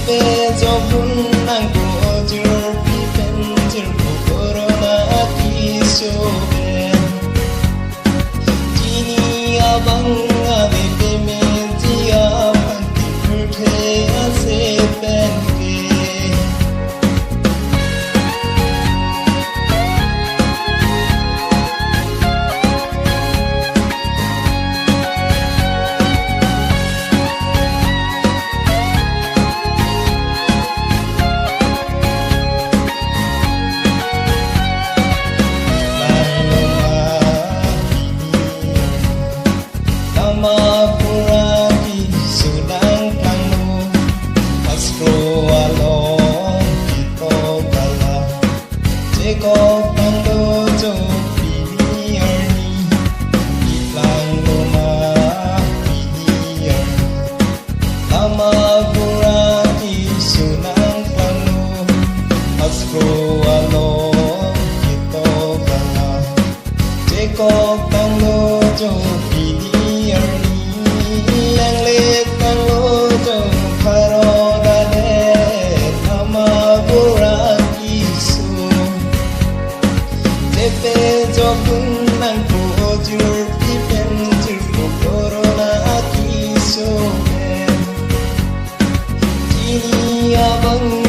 대표적인 난고줄 비벤질 코로나 기쇼벤 지니야 방아베 베멘지야 판티풀 케아세 벤게 Puraki sulang kanu Paskro along Kito kala Jeko pando jo Piniyarni Itlang luma Piniyarni Lama puraki sulang kanu Paskro along Kito kala Jeko pando jo Piniyarni Yang litang lojong parodane nama buraki su 대표적인 난고줄 비벤질 코로나 기소에 지니야 방